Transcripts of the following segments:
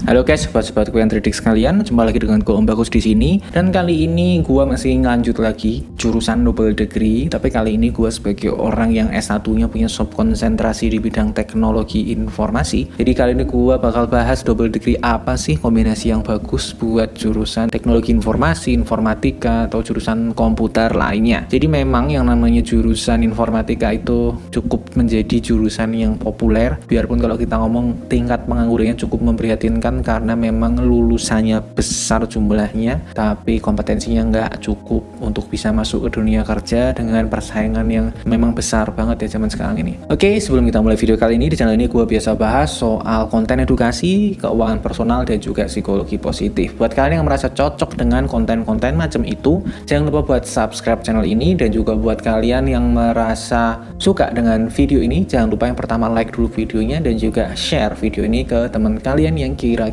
Halo guys, sobat-sobatku yang cerdik sekalian, jumpa lagi dengan Om Bagus di sini. Dan kali ini gua masih lanjut lagi jurusan double degree, tapi kali ini gua sebagai orang yang S1-nya punya subkonsentrasi di bidang teknologi informasi. Jadi kali ini gua bakal bahas double degree apa sih kombinasi yang bagus buat jurusan teknologi informasi, informatika atau jurusan komputer lainnya. Jadi memang yang namanya jurusan informatika itu cukup menjadi jurusan yang populer, biarpun kalau kita ngomong tingkat penganggurannya cukup memprihatinkan karena memang lulusannya besar jumlahnya, tapi kompetensinya nggak cukup untuk bisa masuk ke dunia kerja dengan persaingan yang memang besar banget ya zaman sekarang ini. Oke, sebelum kita mulai video kali ini, di channel ini gue biasa bahas soal konten edukasi, keuangan personal, dan juga psikologi positif. Buat kalian yang merasa cocok dengan konten-konten macam itu, jangan lupa buat subscribe channel ini, dan juga buat kalian yang merasa suka dengan video ini, jangan lupa yang pertama like dulu videonya dan juga share video ini ke teman kalian yang kira-kira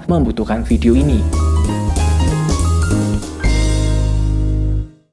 membutuhkan video ini.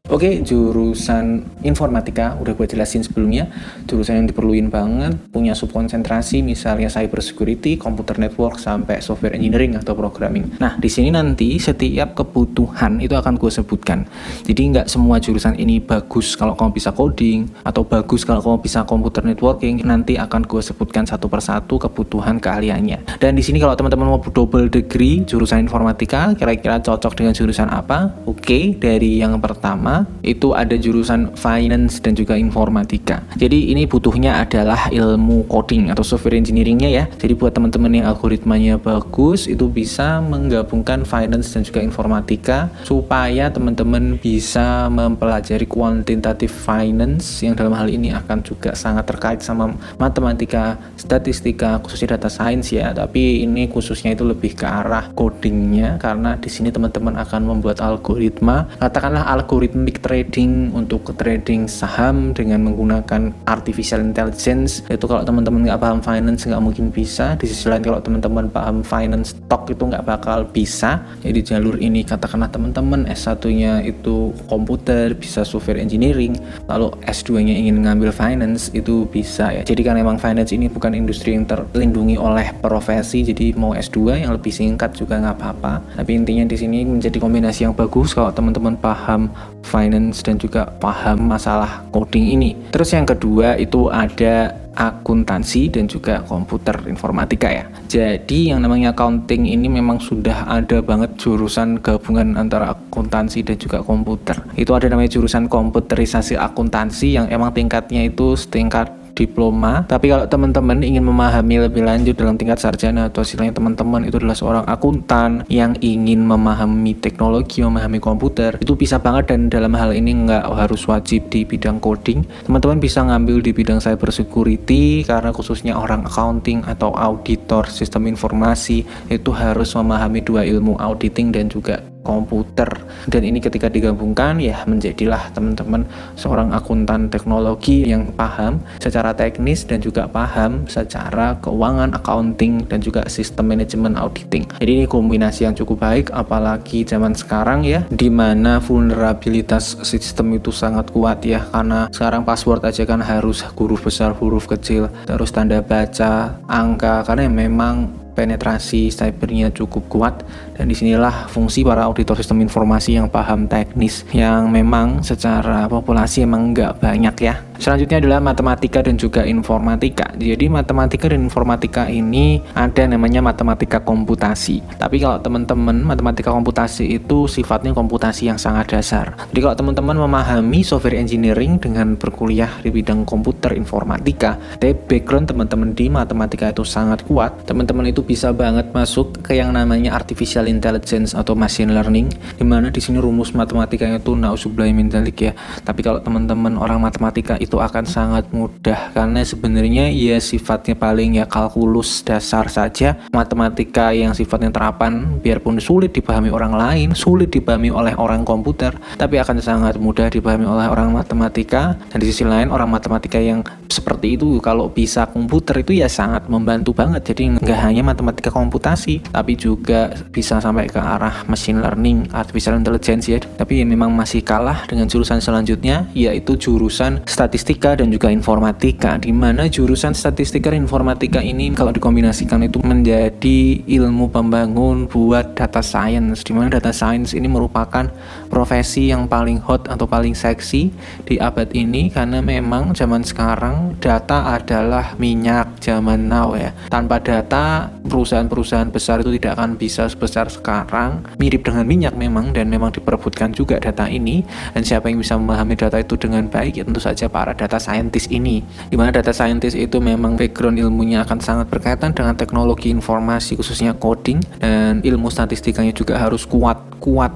Oke, jurusan informatika udah gue jelasin sebelumnya, jurusan yang diperluin banget, punya subkonsentrasi misalnya cyber security, computer network, sampai software engineering atau programming. Nah, di sini nanti setiap kebutuhan itu akan gue sebutkan. Jadi nggak semua jurusan ini bagus kalau kamu bisa coding atau bagus kalau kamu bisa computer networking. Nanti akan gue sebutkan satu persatu kebutuhan keahliannya. Dan di sini kalau teman-teman mau double degree jurusan informatika, kira-kira cocok dengan jurusan apa? Oke, dari yang pertama itu ada jurusan finance dan juga informatika. Jadi ini butuhnya adalah ilmu coding atau software engineeringnya ya. Jadi buat teman-teman yang algoritmanya bagus itu bisa menggabungkan finance dan juga informatika supaya teman-teman bisa mempelajari quantitative finance yang dalam hal ini akan juga sangat terkait sama matematika, statistika, khususnya data science ya. Tapi ini khususnya itu lebih ke arah codingnya karena di sini teman-teman akan membuat algoritma, katakanlah algoritma trading untuk trading saham dengan menggunakan artificial intelligence. Itu kalau teman-teman nggak paham finance nggak mungkin bisa. Di sisi lain kalau teman-teman paham finance stock itu nggak bakal bisa. Jadi jalur ini katakanlah teman-teman S1-nya itu komputer, bisa software engineering, lalu S2-nya ingin ngambil finance itu bisa ya. Jadi karena memang finance ini bukan industri yang terlindungi oleh profesi, jadi mau S2 yang lebih singkat juga nggak apa-apa. Tapi intinya di sini menjadi kombinasi yang bagus kalau teman-teman paham finance dan juga paham masalah coding ini. Terus yang kedua itu ada akuntansi dan juga komputer informatika ya. Jadi yang namanya accounting ini memang sudah ada banget jurusan gabungan antara akuntansi dan juga komputer. Itu ada namanya jurusan komputerisasi akuntansi yang emang tingkatnya itu setingkat diploma. Tapi kalau teman-teman ingin memahami lebih lanjut dalam tingkat sarjana atau istilahnya teman-teman itu adalah seorang akuntan yang ingin memahami teknologi, memahami komputer, itu bisa banget. Dan dalam hal ini nggak harus wajib di bidang coding, teman-teman bisa ngambil di bidang cyber security karena khususnya orang accounting atau auditor sistem informasi itu harus memahami dua ilmu, auditing dan juga komputer. Dan ini ketika digabungkan ya menjadilah teman-teman seorang akuntan teknologi yang paham secara teknis dan juga paham secara keuangan, accounting dan juga sistem manajemen auditing. Jadi ini kombinasi yang cukup baik apalagi zaman sekarang ya, dimana vulnerabilitas sistem itu sangat kuat ya, karena sekarang password aja kan harus huruf besar, huruf kecil, terus tanda baca, angka, karena memang penetrasi cybernya cukup kuat. Dan disinilah fungsi para auditor sistem informasi yang paham teknis, yang memang secara populasi emang nggak banyak ya. Selanjutnya adalah matematika dan juga informatika. Jadi matematika dan informatika ini ada namanya matematika komputasi. Tapi kalau teman-teman matematika komputasi itu sifatnya komputasi yang sangat dasar. Jadi kalau teman-teman memahami software engineering dengan berkuliah di bidang komputer informatika, tapi background teman-teman di matematika itu sangat kuat, teman-teman itu bisa banget masuk ke yang namanya artificial intelligence atau machine learning, dimana di sini rumus matematikanya itu nauzubillahi min dzalik ya. Tapi kalau teman-teman orang matematika itu akan sangat mudah karena sebenarnya ya sifatnya paling ya kalkulus dasar saja. Matematika yang sifatnya terapan biarpun sulit dipahami orang lain, sulit dipahami oleh orang komputer, tapi akan sangat mudah dipahami oleh orang matematika. Dan di sisi lain orang matematika yang seperti itu kalau bisa komputer itu ya sangat membantu banget. Jadi nggak hanya matematika komputasi tapi juga bisa sampai ke arah machine learning, artificial intelligence ya. Tapi memang masih kalah dengan jurusan selanjutnya yaitu jurusan statistik statistika dan juga informatika, di mana jurusan statistika dan informatika ini kalau dikombinasikan itu menjadi ilmu pembangun buat data science, di mana data science ini merupakan profesi yang paling hot atau paling seksi di abad ini, karena memang zaman sekarang data adalah minyak zaman now ya. Tanpa data, perusahaan-perusahaan besar itu tidak akan bisa sebesar sekarang. Mirip dengan minyak memang, dan memang diperebutkan juga data ini. Dan siapa yang bisa memahami data itu dengan baik, ya tentu saja para data scientist ini, dimana data scientist itu memang background ilmunya akan sangat berkaitan dengan teknologi informasi, khususnya coding, dan ilmu statistikanya juga harus kuat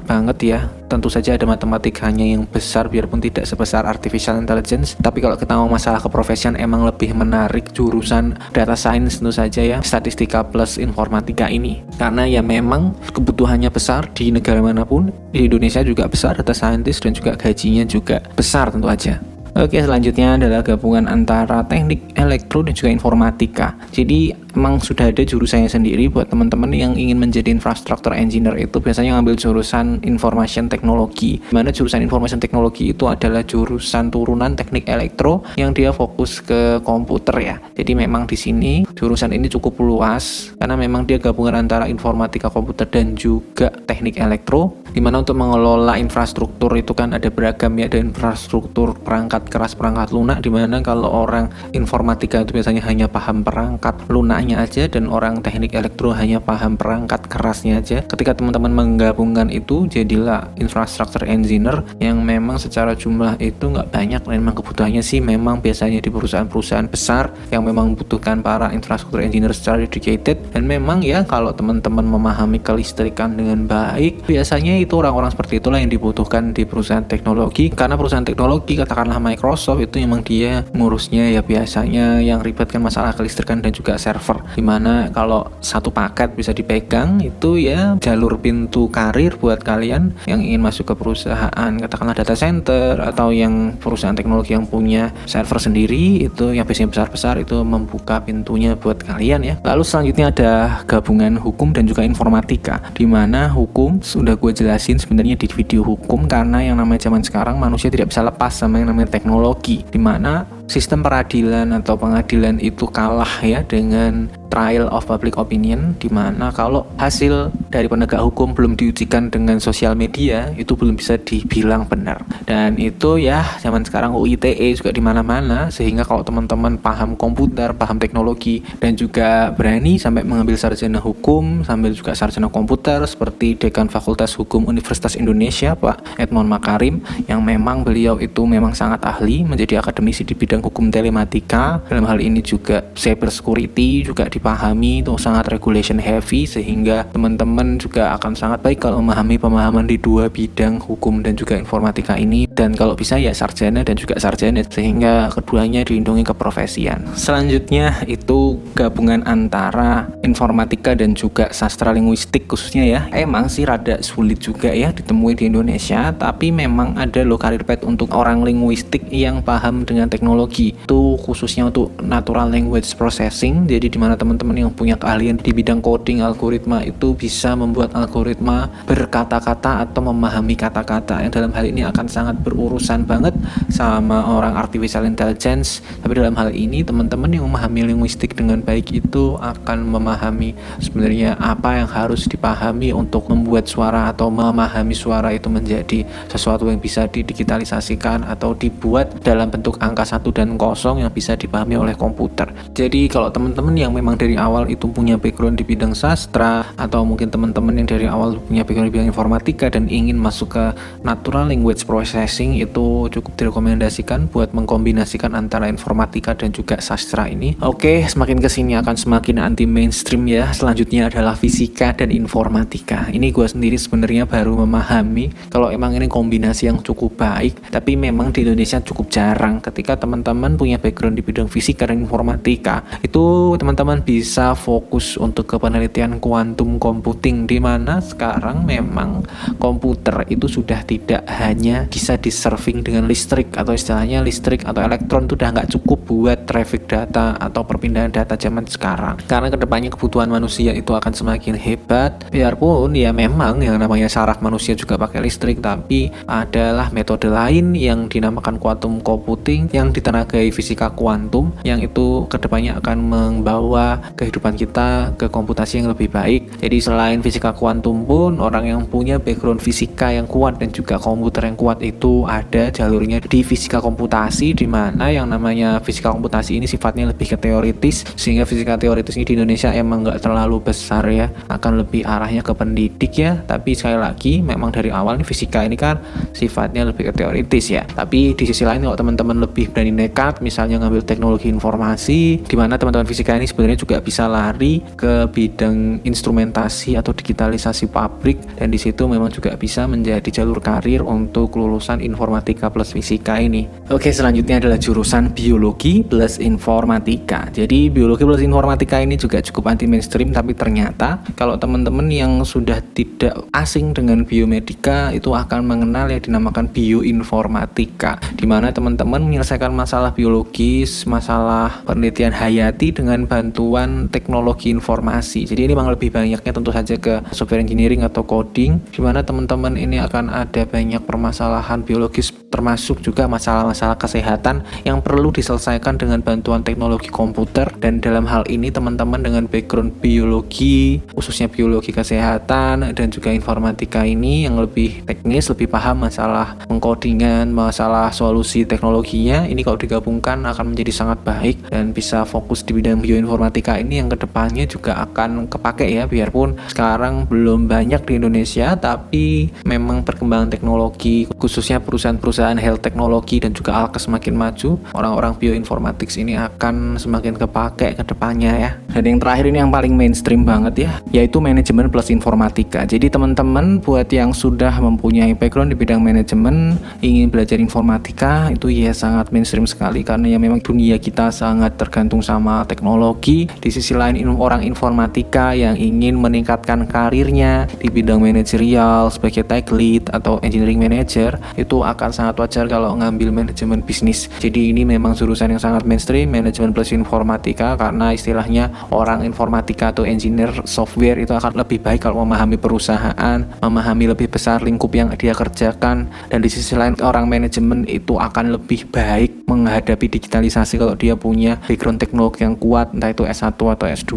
banget ya. Tentu saja ada matematikanya yang besar biarpun tidak sebesar artificial intelligence, tapi kalau kita mau masalah keprofesian emang lebih menarik jurusan data science tentu saja ya, statistika plus informatika ini, karena ya memang kebutuhannya besar di negara manapun. Di Indonesia juga besar data scientist, dan juga gajinya juga besar tentu aja. Oke, selanjutnya adalah gabungan antara teknik elektro dan juga informatika. Jadi emang sudah ada jurusannya sendiri buat teman-teman yang ingin menjadi infrastructure engineer, itu biasanya ngambil jurusan information technology. Dimana jurusan information technology itu adalah jurusan turunan teknik elektro yang dia fokus ke komputer ya. Jadi memang di sini jurusan ini cukup luas karena memang dia gabungan antara informatika komputer dan juga teknik elektro. Dimana untuk mengelola infrastruktur itu kan ada beragam ya, ada infrastruktur perangkat keras, perangkat lunak, dimana kalau orang informatika itu biasanya hanya paham perangkat lunaknya aja, dan orang teknik elektro hanya paham perangkat kerasnya aja. Ketika teman-teman menggabungkan itu, jadilah infrastructure engineer yang memang secara jumlah itu nggak banyak, dan memang kebutuhannya sih memang biasanya di perusahaan-perusahaan besar yang memang membutuhkan para infrastructure engineer secara dedicated. Dan memang ya kalau teman-teman memahami kelistrikan dengan baik, biasanya itu orang-orang seperti itulah yang dibutuhkan di perusahaan teknologi, karena perusahaan teknologi katakanlah Microsoft itu memang dia ngurusnya ya biasanya yang ribet kan masalah kelistrikan dan juga server, dimana kalau satu paket bisa dipegang itu ya jalur pintu karir buat kalian yang ingin masuk ke perusahaan katakanlah data center atau yang perusahaan teknologi yang punya server sendiri, itu yang biasanya besar-besar itu membuka pintunya buat kalian ya. Lalu selanjutnya ada gabungan hukum dan juga informatika, dimana hukum sudah gue jelasin sebenarnya di video hukum, karena yang namanya zaman sekarang manusia tidak bisa lepas sama yang namanya teknologi, di mana sistem peradilan atau pengadilan itu kalah ya dengan trial of public opinion, di mana kalau hasil dari penegak hukum belum diujikan dengan sosial media itu belum bisa dibilang benar. Dan itu ya zaman sekarang UITE juga di mana-mana, sehingga kalau teman-teman paham komputer, paham teknologi, dan juga berani sampai mengambil sarjana hukum sambil juga sarjana komputer seperti Dekan Fakultas Hukum Universitas Indonesia Pak Edmond Makarim, yang memang beliau itu memang sangat ahli menjadi akademisi di bidang hukum telematika. Dalam hal ini juga cyber security juga dipahami, itu sangat regulation heavy, sehingga teman-teman juga akan sangat baik kalau memahami pemahaman di dua bidang hukum dan juga informatika ini, dan kalau bisa ya sarjana dan juga sarjana, sehingga keduanya dilindungi keprofesian. Selanjutnya itu gabungan antara informatika dan juga sastra linguistik khususnya ya. Emang sih rada sulit juga ya ditemui di Indonesia, tapi memang ada loh career path untuk orang linguistik yang paham dengan teknologi, itu khususnya untuk natural language processing. Jadi dimana teman-teman yang punya keahlian di bidang coding algoritma itu bisa membuat algoritma berkata-kata atau memahami kata-kata, yang dalam hal ini akan sangat berurusan banget sama orang artificial intelligence. Tapi dalam hal ini teman-teman yang memahami linguistik dengan baik itu akan memahami sebenarnya apa yang harus dipahami untuk membuat suara atau memahami suara itu menjadi sesuatu yang bisa didigitalisasikan atau dibuat dalam bentuk angka 1 dan 0 yang bisa dipahami oleh komputer. Jadi kalau teman-teman yang memang dari awal itu punya background di bidang sastra, atau mungkin teman-teman yang dari awal punya background di bidang informatika dan ingin masuk ke natural language processing, itu cukup direkomendasikan buat mengkombinasikan antara informatika dan juga sastra ini. Oke, semakin kesini akan semakin anti mainstream ya. Selanjutnya adalah fisika dan informatika. Ini gue sendiri sebenarnya baru memahami kalau emang ini kombinasi yang cukup baik, tapi memang di Indonesia cukup jarang. Ketika teman-teman punya background di bidang fisika dan informatika, itu teman-teman bisa fokus untuk ke penelitian quantum computing, di mana sekarang memang komputer itu sudah tidak hanya bisa diserving dengan listrik, atau istilahnya listrik atau elektron itu udah nggak cukup buat traffic data atau perpindahan data zaman sekarang, karena kedepannya kebutuhan manusia itu akan semakin hebat. Biarpun ya memang yang namanya saraf manusia juga pakai listrik, tapi adalah metode lain yang dinamakan quantum computing yang ditenagai fisika kuantum yang itu kedepannya akan membawa kehidupan kita ke komputasi yang lebih baik. Jadi selain fisika kuantum pun orang yang punya background fisika yang kuat dan juga komputer yang kuat itu ada jalurnya di fisika komputasi, di mana yang namanya fisika komputasi ini sifatnya lebih ke teoritis, sehingga fisika teoritis ini di Indonesia emang nggak terlalu besar ya, akan lebih arahnya ke pendidik ya. Tapi sekali lagi memang dari awal nih fisika ini kan sifatnya lebih ke teoritis ya. Tapi di sisi lain kalau teman-teman lebih berani nekat misalnya ngambil teknologi informasi, di mana teman-teman fisika ini sebenarnya juga bisa lari ke bidang instrumentasi atau digitalisasi pabrik, dan di situ memang juga bisa menjadi jalur karir untuk lulusan informatika plus fisika ini. Oke, selanjutnya adalah jurusan biologi plus informatika. Jadi biologi plus informatika ini juga cukup anti mainstream, tapi ternyata kalau teman-teman yang sudah tidak asing dengan biomedika itu akan mengenal yang dinamakan bioinformatika, di mana teman-teman menyelesaikan masalah biologis, masalah penelitian hayati dengan bantuan teknologi informasi. Jadi ini memang lebih banyaknya tentu saja ke software engineering atau coding, di mana teman-teman ini akan ada banyak permasalahan biologis, termasuk juga masalah-masalah kesehatan yang perlu diselesaikan dengan bantuan teknologi komputer. Dan dalam hal ini teman-teman dengan background biologi, khususnya biologi kesehatan dan juga informatika ini yang lebih teknis, lebih paham masalah pengkodingan, masalah solusi teknologinya, ini kalau digabungkan akan menjadi sangat baik dan bisa fokus di bidang bioinformatika ini yang kedepannya juga akan kepake ya, biarpun sekarang belum banyak di Indonesia, tapi memang perkembangan teknologi khususnya perusahaan-perusahaan health teknologi dan juga alkes semakin maju, orang-orang bioinformatics ini akan semakin kepake ke depannya ya. Dan yang terakhir ini yang paling mainstream banget ya, yaitu manajemen plus informatika. Jadi teman-teman buat yang sudah mempunyai background di bidang manajemen, ingin belajar informatika, itu ya sangat mainstream sekali, karena ya memang dunia kita sangat tergantung sama teknologi. Di sisi lain orang informatika yang ingin meningkatkan karirnya di bidang manajerial sebagai tech lead atau engineering manager, itu akan sangat wajar kalau ngambil manajemen bisnis. Jadi ini memang jurusan yang sangat mainstream, manajemen plus informatika, karena istilahnya orang informatika atau engineer software itu akan lebih baik kalau memahami perusahaan, memahami lebih besar lingkup yang dia kerjakan. Dan di sisi lain orang manajemen itu akan lebih baik menghadapi digitalisasi kalau dia punya background teknologi yang kuat, entah itu S1 atau S2.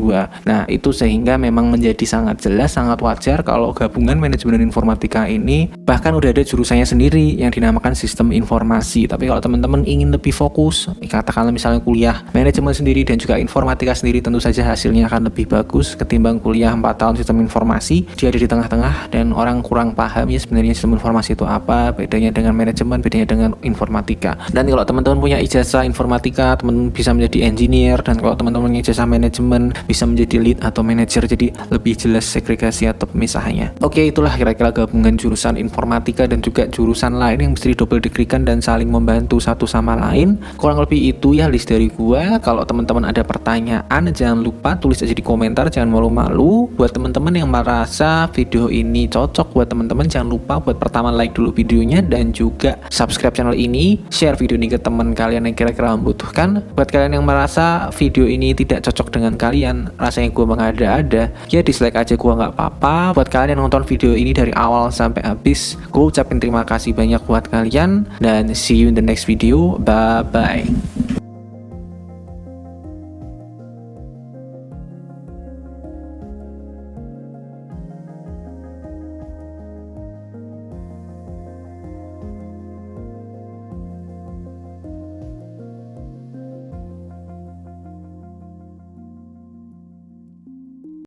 Nah itu sehingga memang menjadi sangat jelas, sangat wajar kalau gabungan manajemen dan informatika ini bahkan udah ada jurusannya sendiri yang dinamakan sistem informasi. Tapi kalau teman-teman ingin lebih fokus, katakanlah misalnya kuliah manajemen sendiri dan juga informatika sendiri, tentu saja hasilnya akan lebih bagus ketimbang kuliah 4 tahun sistem informasi. Dia ada di tengah-tengah dan orang kurang paham ya sebenarnya sistem informasi itu apa, bedanya dengan manajemen, bedanya dengan informatika. Dan kalau teman-teman punya ijazah informatika, teman-teman bisa menjadi engineer, dan kalau teman-teman punya ijazah manajemen bisa menjadi lead atau manager. Jadi lebih jelas segregasi atau pemisahannya. Oke, itulah kira-kira gabungan jurusan informatika dan juga jurusan lain yang mesti double degree-kan dan saling membantu satu sama lain. Kurang lebih itu ya list dari gua. Kalau teman-teman ada pertanyaan jangan lupa tulis aja di komentar, jangan malu-malu. Buat teman-teman yang merasa video ini cocok buat teman-teman, jangan lupa buat pertama like dulu videonya dan juga subscribe channel ini, share video ini ke teman kalian yang kira-kira membutuhkan. Buat kalian yang merasa video ini tidak cocok dengan kalian, rasanya gue mengada-ada, ya dislike aja, gue nggak apa-apa. Buat kalian yang nonton video ini dari awal sampai habis, gue ucapin terima kasih banyak buat kalian dan see you in the next video. Bye bye.